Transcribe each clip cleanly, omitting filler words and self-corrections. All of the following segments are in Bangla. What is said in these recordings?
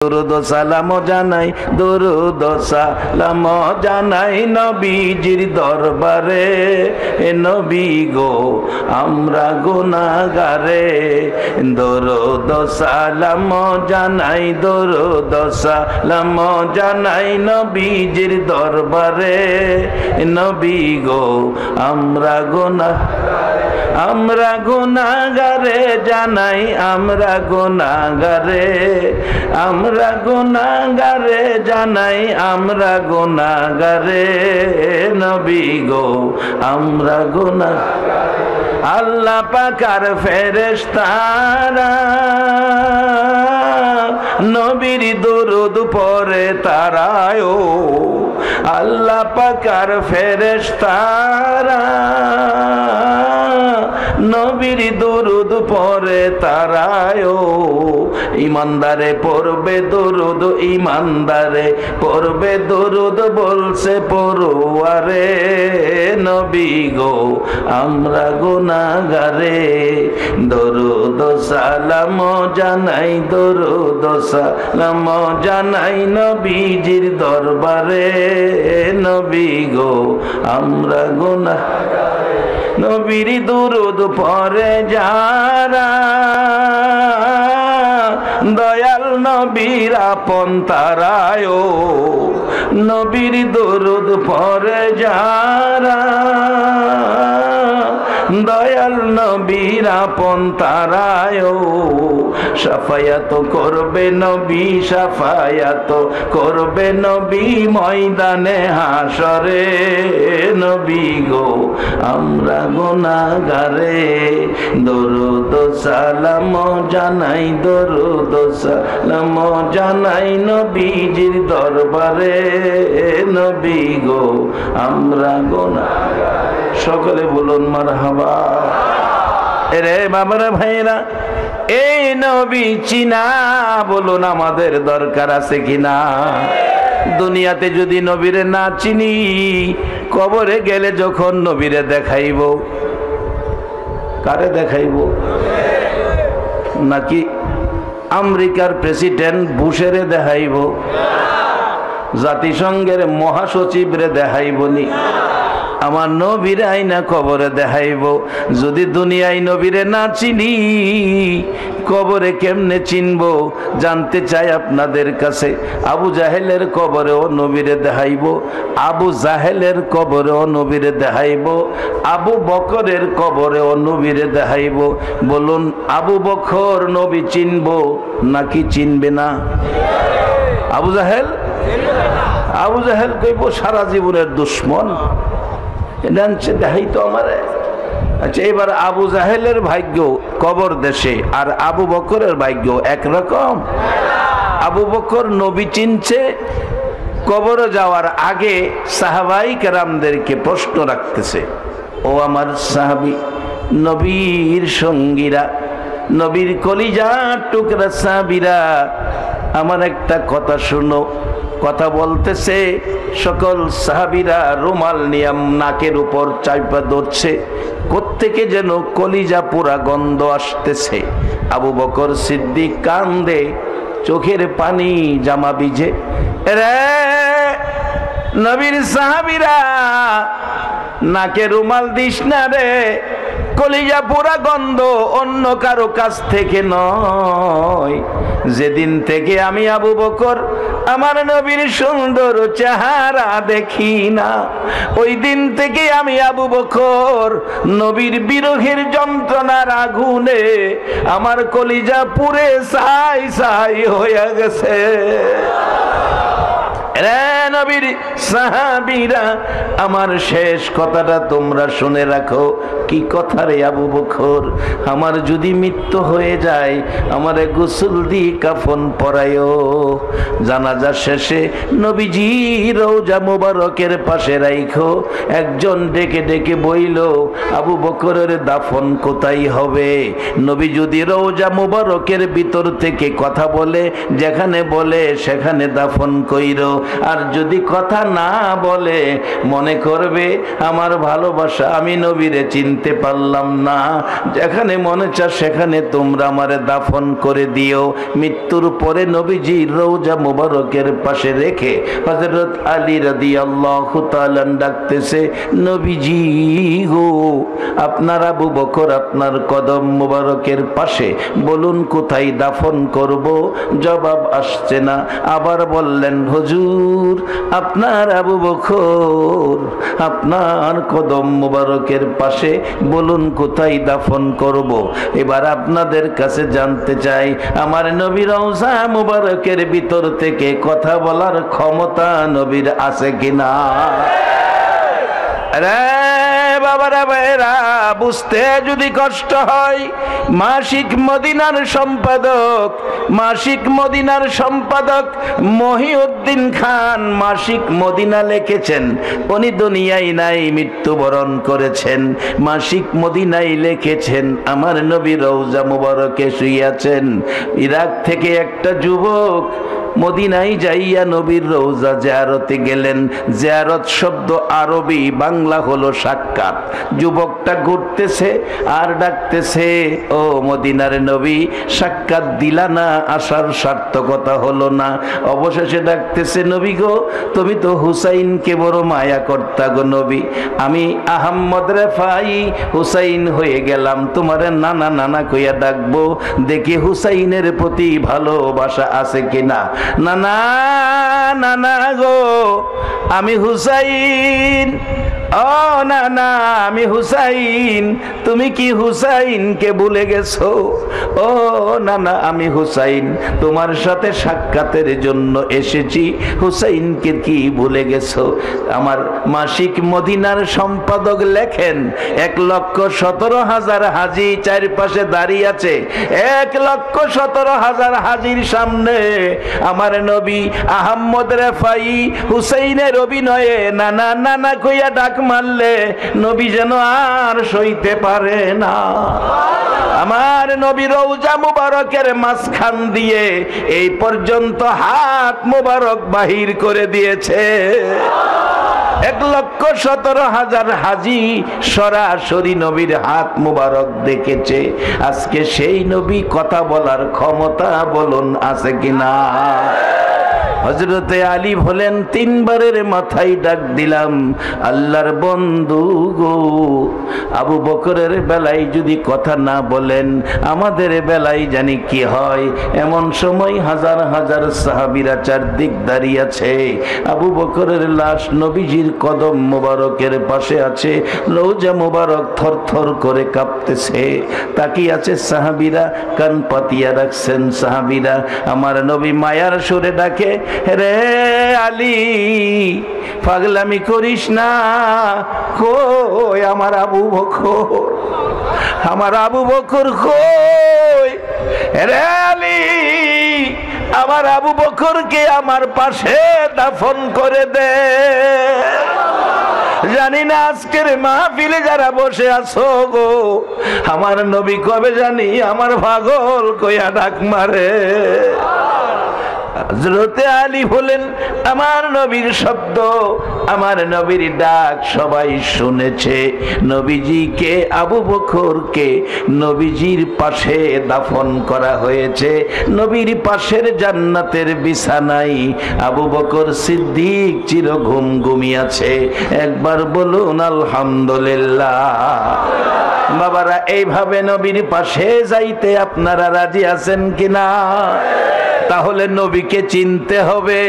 দরুদ সালাম জানাই, দরুদ সালাম জানাই নবীজির দরবারে। এ নবী গো আমরা গুনাহগারে, দরুদ সালাম জানাই, দরুদ সালাম জানাই নবীজির দরবারে। নবী গো আমরা গুনাহগারে জানাই, আমরা গুনাহগারে, আমরা গুনাহগারে জানাই, আমরা গুনাহগারে। নবী গো আমরা গুনাহগারে। আল্লাহ পাকের ফেরেশতারা নবীর দরুদ পড়ে তারায়, আল্লাহ পাকের ফেরেশতারা নবীর দরুদ পড়ে তারায়। ইমানদারে পড়বে দরুদ, ইমানদারে পড়বে দরুদ বলছে পড়ুয়ারে। নবী গো আমরা গুনাহগারে, দরুদ সালাম জানাই, দরুদ সালাম জানাই নবীজির দরবারে। নবী গো আমরা গুনাহগারে, নবীর দরুদ পড়ে যারা দয়াল নবীর আপন তারায়, নবীর দরুদ পড়ে যারা দয়াল নবীর আপন তারায়। শাফায়াত করবে নবী, শাফায়াত করবে নবী ময়দানে হাসরে। নবী গো আমরা গুনাহগারে, দরুদ সালাম জানাই, দরুদ সালাম জানাই নবীজির দরবারে। নবী গো আমরা গুনাহগারে। সকলে বলুন মারহাবা। এরে বাবারা ভাইরা, এই নবী চিনা বলুন আমাদের দরকার আছে কিনা? দুনিয়াতে যদি নবীরে না চিনি, কবরে গেলে যখন নবীরে দেখাইব, কারে দেখাইব? নাকি আমেরিকার প্রেসিডেন্ট বুশেরে দেখাইব? জাতিসংঘের মহাসচিবরে দেখাইবনি? আমার নবীরে আইনা কবরে দেখাইব। যদি দুনিয়ায় নবীরে না চিনি, কবরে কেমনে চিনব? জানতে চাই আপনাদের কাছে। আবু জাহেলের কবরেও নবীরে দেখাইব, আবু জাহেলের কবরেও নবীরে দেখাইব, আবু বকরের কবরেও নবীরে দেখাইব। বলুন আবু বকর নবী চিনব নাকি চিনবে না? আবু জাহেল, আবু জাহেল কইব সারা জীবনের দুশ্মন, দেখাইতো আমারে। আচ্ছা, এবার আবু জাহেলের ভাগ্য কবর দেশে আর আবু বকরের ভাগ্য একরকম? আবু বকর নবী চিনছে, কবরে যাওয়ার আগে সাহাবাই কেরামদেরকে প্রশ্ন রাখতেছে, ও আমার সাহাবী, নবীর সঙ্গীরা, নবীর কলিজার টুকরা সাহাবীরা, আমার একটা কথা শুনো। কথা বলতেছে, সকল সাহাবীরা রুমাল নিয়ে নাকের উপর চাপা ধরছে, কোত্থেকে যেন কলিজা পুরা গন্ধ আসতেছে। আবু বকর সিদ্দিক কান্দে, চোখের পানি জামা ভিজে। রে নবীর সাহাবীরা, নাকে রুমাল দিস না রে, কলিজা পুরা গন্ধ অন্য কারো কাছ থেকে নয়। যেদিন থেকে আমি আবু বকর আমার নবীর সুন্দর চেহারা দেখি না, ওই দিন থেকে আমি আবু বকর নবীর বিরহের যন্ত্রণার আগুনে আমার কলিজা পুড়ে ছাই ছাই হয়ে গেছে। নবীর সাহাবীরা, আমার শেষ কথাটা তোমরা শুনে রাখো। কি কথা রে আবু বকর? আমার যদি মৃত্যু হয়ে যায়, আমারে গোসল দিয়ে কাফন পরায়ো, জানাজা শেষে নবীজি রওজা মুবারকের পাশে রাইখো। একজন ডেকে ডেকে বইল, আবু বকরের দাফন কোথায় হবে? নবী যদি রওজা মুবারকের ভিতর থেকে কথা বলে, যেখানে বলে সেখানে দাফন কইরো। আর যদি কথা না বলে মনে করবে আমার ভালোবাসা আমি নবীরে চিনতে পারলাম না। যেখানে মনে চায় সেখানে তোমরা আমারে দাফন করে দিও। মৃত্যুর পরে নবীজির রওজা মুবারকের পাশে রেখে হযরত আলী রাদিয়াল্লাহু তাআলা ডাকতেছে, নবীজি গো, আপনার আবু বকর আপনার কদম মুবারকের পাশে, বলুন কোথায় দাফন করব? জবাব আসছে না। আবার বললেন, হুজুর আপনার আবু বকর আপনার কদম মুবারকের পাশে, বলুন কোথায় দাফন করব? এবার আপনাদের কাছে জানতে চাই, আমার নবী রওজা মুবারকের ভিতর থেকে কথা বলার ক্ষমতা নবীর আছে কিনা? রে বাবারা ভাইরা, বুঝতে যদি কষ্ট হয়, মাসিক মদিনার সম্পাদক মহিউদ্দিন খান মাসিক মদিনা লিখেছেন। উনি দুনিয়ায় নাই, মৃত্যুবরণ করেছেন। মাসিক মদিনায় লিখেছেন, আমার নবী রওজা মুবারকে শুইয়াছেন। ইরাক থেকে একটা যুবক মদিনায় যাইয়া নবীর রওজা জিয়ারতে গেলেন। জিয়ারত শব্দ আরবি, বাংলা হলো সাক্ষাৎ। যুবকটা ঘুরতেছে আর ডাকতেছে, ও মদিনার নবী, সাক্ষাৎ দিলা না, আসার সার্থকতা হলো না। অবশেষে ডাকতেছে, নবী গো, তুমি তো হুসাইনকে বড় মায়া করতা গো নবী, আমি আহম্মদ রেফাই হুসাইন হয়ে গেলাম, তোমারে নানা নানা কইয়া ডাকবো, দেখি হুসাইনের প্রতি ভালোবাসা আছে কিনা। নানা নানা গো, আমি হুসাইন। ও না না, আমি হুসাইন, তুমি কি হুসাইনকে ভুলে গেছো? ও না না, আমি হুসাইন, তোমার সাথে সাক্ষাতের জন্য এসেছি, হুসাইনকে কি ভুলে গেছো? আমার মাসিক মদিনার সম্পাদক লেখেন, 1,17,000 হাজি চারপাশে দাঁড়িয়ে আছে। 1,17,000 হাজির সামনে আমার নবী আহম্মদ রেফাই হুসাইনের অভিনয়ে নানা নানা কইয়া ডাক মারলে নবী যেন আর সইতে পারে না। আমার নবী রওজা মুবারকের মাঝখান দিয়ে এই পর্যন্ত হাত মুবারক বাহির করে দিয়েছে। 1,17,000 হাজি সরাসরি নবীর হাত মুবারক দেখেছে। আজকে সেই নবী কথা বলার ক্ষমতা বলুন আছে কিনা? হযরতে আলী বলেন, 3 বারের মাথায় ডাক দিলাম, আল্লাহর বন্ধু গো, আবু বকরের বেলায় যদি কথা না বলেন, আমাদের বেলায় জানি কি হয়। এমন সময় হাজার হাজার সাহাবীরা চারদিক দাঁড়িয়ে আছে। আবু বকরের লাশ নবীজির কদম মোবারকের পাশে আছে। রওজা মোবারক থরথর করে কাঁপতেছে। তাকিয়ে আছে সাহাবীরা, কান পাতিয়া রাখছেন সাহাবীরা। আমার নবী মায়ার সুরে ডাকে, রে আলী, পাগলামি করিস না, কই আমার আবু বকর, আমার আবু বকর কই? রে আলী, আমার আবু বকরকে আমার পাশে দাফন করে দে। জানি না আজকের মাহফিলে যারা বসে আছো গো, আমার নবী কবে জানি আমার পাগল কইয়া ডাক মারে। হযরতে আলী বলেন, আমার নবীর শব্দ, আমার নবীর ডাক সবাই শুনেছে। নবীজিকে, আবু বকরকে নবীজির পাশে দাফন করা হয়েছে। নবীর পাশের জান্নাতের বিছানায় আবু বকর সিদ্দিক চির ঘুম ঘুমিয়েছে। একবার বলুন আলহামদুলিল্লাহ। বাবারা, এইভাবে নবীর পাশে যাইতে আপনারা রাজি আছেন কিনা? তাহলে নবীকে চিনতে হবে,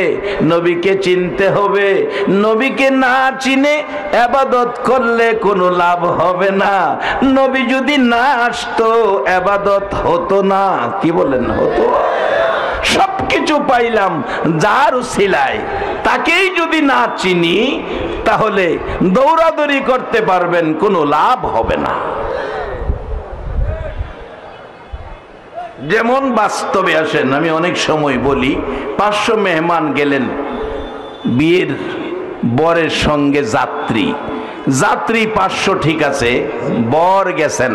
নবীকে চিনতে হবে। নবীকে না চিনে ইবাদত করলে কোনো লাভ হবে না। নবী যদি না আসতো ইবাদত হতো না। কি বলেন? হতো। সবকিছু পাইলাম যার উসিলায়, তাকেই যদি না চিনি তাহলে দৌড়াদৌড়ি করতে পারবেন, কোনো লাভ হবে না। যেমন বাস্তবে আসেন, আমি অনেক সময় বলি, 500 মেহমান গেলেন বিয়ের বরের সঙ্গে, যাত্রী 500 ঠিক আছে, বর গেছে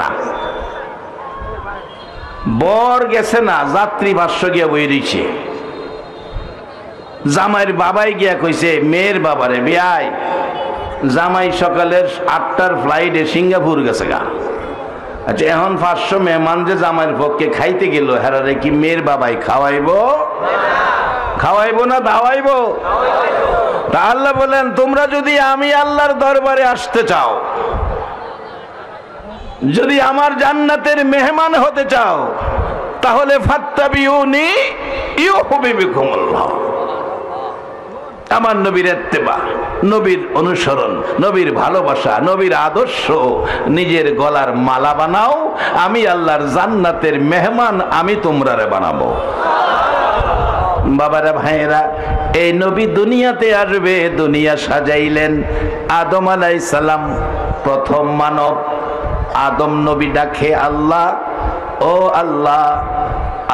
না, যাত্রী 500 গিয়ে বই রয়েছে। জামাইয়ের বাবাই গিয়া কইছে মেয়ের বাবারে, বিয়াই জামাই সকালের 8টার ফ্লাইটে সিঙ্গাপুর গেছে গা। আচ্ছা এখন 500 মেহমান যে জামাইয়ের পক্ষে খাইতে গেল, হেরারে কি মেয়ের বাবাই খাওয়াইবো? খাওয়াইবো না দাওয়াইবো? তা আল্লাহ বলেন তোমরা যদি আমি আল্লাহর দরবারে আসতে চাও, যদি আমার জান্নাতের মেহমান হতে চাও, তাহলে ফাত্তাবিউনি ইউহিব্বুকুমুল্লাহ। আমার নবীর ইত্তেবা, নবীর অনুসরণ, নবীর ভালোবাসা, নবীর আদর্শ নিজের গলার মালা বানাও, আমি আল্লাহর জান্নাতের মেহমান আমি তোমরারে বানাবো। বাবারা ভাইয়েরা, এই নবী দুনিয়াতে আসবে, দুনিয়া সাজাইলেন। আদম আলাইহিস সালাম প্রথম মানব। আদম নবী ডাকে আল্লাহ, ও আল্লাহ।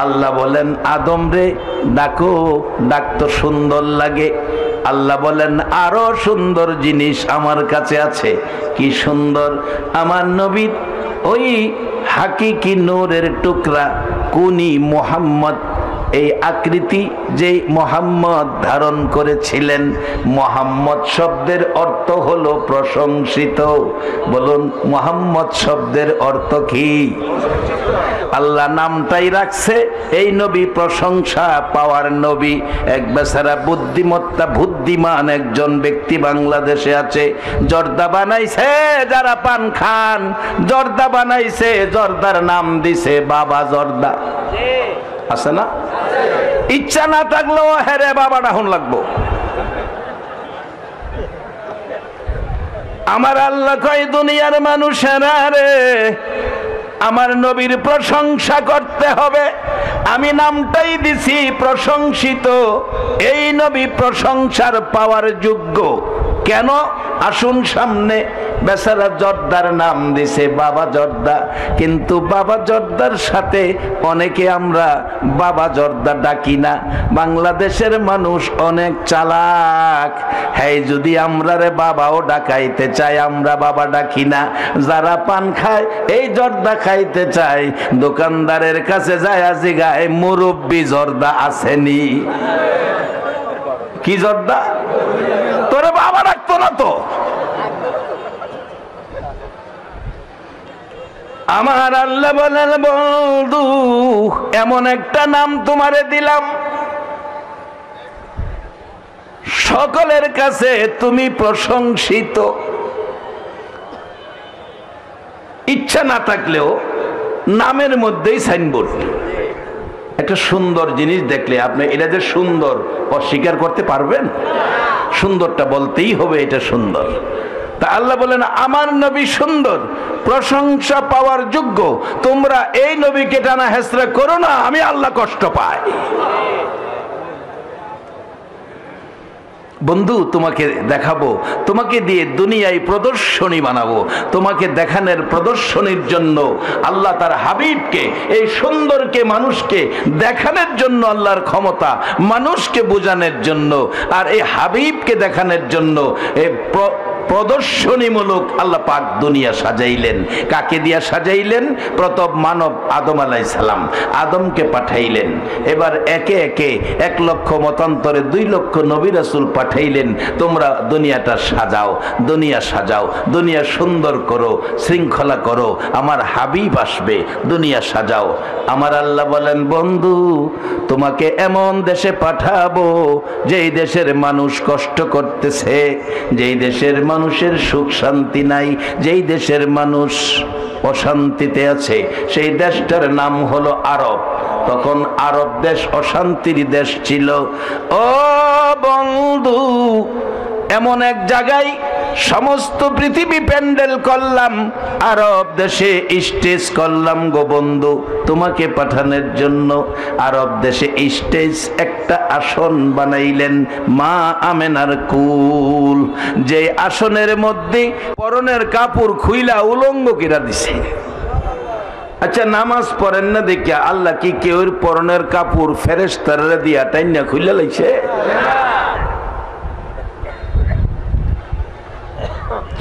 আল্লাহ বলেন আদম রে ডাকো, ডাক তো সুন্দর লাগে। আল্লাহ বলেন আরো সুন্দর জিনিস আমার কাছে আছে। কি সুন্দর? আমার নবীর ওই হাকিকি নূরের টুকরা কুনি মুহাম্মদ, এই আকৃতি যে মোহাম্মদ ধারণ করেছিলেন। মোহাম্মদ শব্দের অর্থ হলো প্রশংসিত। বলুন মোহাম্মদ শব্দের অর্থ কি? আল্লাহ নামটাই রাখছে, এই নবী প্রশংসা পাওয়ার নবী। এক বেচারা বুদ্ধিমত্তা বুদ্ধিমান একজন ব্যক্তি বাংলাদেশে আছে, জর্দা বানাইছে, যারা পান খান জর্দা বানাইছে, জর্দার নাম দিছে বাবা জর্দা। আছে না? ইচ্ছা না থাকলেও হেরে বাবা ডাহুন লাগবো। আমার আল্লাহ কয় দুনিয়ার মানুষেরা রে, আমার নবীর প্রশংসা করতে হবে। আমি নামটাই দিছি প্রশংসিত। এই নবী প্রশংসার পাওয়ার যোগ্য। কেন? আসুন সামনে। বেচারা জর্দার নাম দিছে বাবা জর্দা, কিন্তু বাবা জর্দার সাথে অনেকে আমরা বাবা জর্দা ডাকি না। বাংলাদেশের মানুষ অনেক চালাক। হ্যাঁ, যদি আমরা রে বাবাও ডাকাইতে চাই, আমরা বাবা ডাকি না। যারা পান খায় এই জর্দা খাইতে চায়, দোকানদারের কাছে যায় জিগায় মুরব্বি জর্দা আসেনি? কি জর্দা? তোরে বাবা রাখতো না তো। আমার আল্লাহ বলেন বন্ধু, এমন একটা নাম তোমারে দিলাম, সকলের কাছে তুমি প্রশংসিত। ইচ্ছা না থাকলেও নামের মধ্যেই সাইনবোর্ড। একটা সুন্দর জিনিস দেখলে আপনি এটা যে সুন্দর অস্বীকার করতে পারবেন? সুন্দরটা বলতেই হবে এটা সুন্দর। তা আল্লাহ বলেন আমার নবী সুন্দর, প্রশংসা পাওয়ার যোগ্য। তোমরা এই নবীকে টানা হেসরা করো না, আমি আল্লাহ কষ্ট পাই। বন্ধু তোমাকে দেখাবো, তোমাকে দিয়ে দুনিয়ায় প্রদর্শনী বানাবো। তোমাকে দেখানোর প্রদর্শনীর জন্য আল্লাহ তার হাবিবকে, এই সুন্দরকে মানুষকে দেখানোর জন্য আল্লাহর ক্ষমতা, মানুষকে বোঝানোর জন্য, আর এই হাবিবকে দেখানোর জন্য এই প্রদর্শনীমূলক আল্লাহ পাক দুনিয়া সাজাইলেন। কাকে দিয়া সাজাইলেন? প্রথম মানব আদম আলাইহিস সালাম। আদমকে পাঠাইলেন। এবার একে একে 1 লক্ষ মতান্তরে 2 লক্ষ নবী রাসূল পাঠাইলেন। তোমরা দুনিয়াটা সাজাও, দুনিয়া সাজাও, দুনিয়া সুন্দর করো, শৃঙ্খলা করো, আমার হাবিব আসবে, দুনিয়া সাজাও। আমার আল্লাহ বলেন বন্ধু তোমাকে এমন দেশে পাঠাবো যেই দেশের মানুষ কষ্ট করতেছে, যেই দেশের মানুষের সুখ শান্তি নাই, যেই দেশের মানুষ অশান্তিতে আছে, সেই দেশটার নাম হলো আরব। তখন আরব দেশ অশান্তির দেশ ছিল। ও বন্ধু, এমন এক জায়গায় সমস্ত পৃথিবী প্যান্ডেল করলাম, আরব দেশে স্টেজ করলাম গো বন্ধু তোমাকে পাঠানোর জন্য। আরব দেশে স্টেজ একটা আসন বানাইলেন মা আমেনার কুল, যে আসনের মধ্যে পরনের কাপড় খুইলা উলঙ্গ কিরা দিছে। আচ্ছা নামাজ পড়েন না দেখিয়া আল্লাহ কি কেউর পরনের কাপড় ফেরেশতারা দিয়া টাইনা খুইলা লাইছে?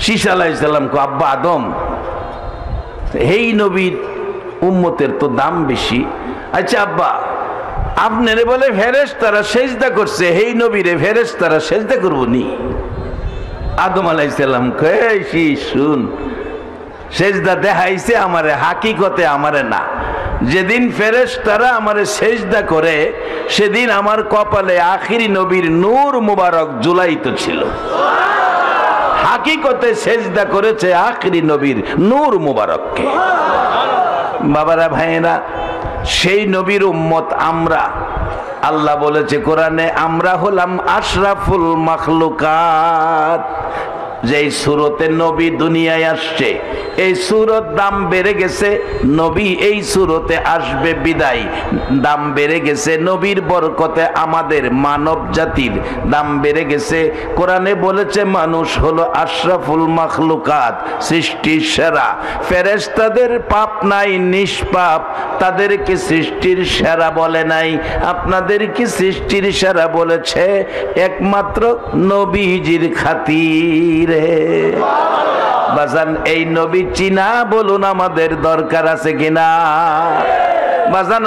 শীষ আলাইহিস সালাম কো আব্বা আদম, এই নবীর উম্মতের তো দাম বেশি। আচ্ছা আব্বা আপনারে বলে ফেরেশতারা সেজদা করছে, এই নবীরে ফেরেশতারা সেজদা করবো নি? আদম আলাইহিস সালাম কইছি শুন, সেজদা দেখাইছে আমারে, হাকিকতে আমারে না। যেদিন ফেরেশতারা আমারে সেজদা করে সেদিন আমার কপালে আখিরি নবীর নূর মুবারক জুলাইত ছিল। হাকিকতে সেজদা করেছে আখিরি নবীর নূর মুবারককে। বাবারা ভাইয়েরা, সেই নবীর উম্মত আমরা। আল্লাহ বলেছে কোরআনে, আমরা হলাম আশরাফুল মাখলুকাত। যেই সুরতে নবী দুনিয়ায় আসছে, এই সুরত দাম বেড়ে গেছে, নবী এই সুরতে আসবে বিদায় দাম বেড়ে গেছে। নবীর বরকতে আমাদের মানব জাতির দাম বেড়ে গেছে। কোরআনে বলেছে মানুষ হলো আশরাফুল মাখলুকাত, সৃষ্টির সেরা। ফেরেশতাদের পাপ নাই, নিষ্পাপ, তাদেরকে সৃষ্টির সেরা বলে নাই। আপনাদের কি সৃষ্টির সেরা বলেছে? একমাত্র নবীজির খাতিরে। বাজান, এই নবী চিনা বলুন আমাদের দরকার আছে কিনা? বাজান।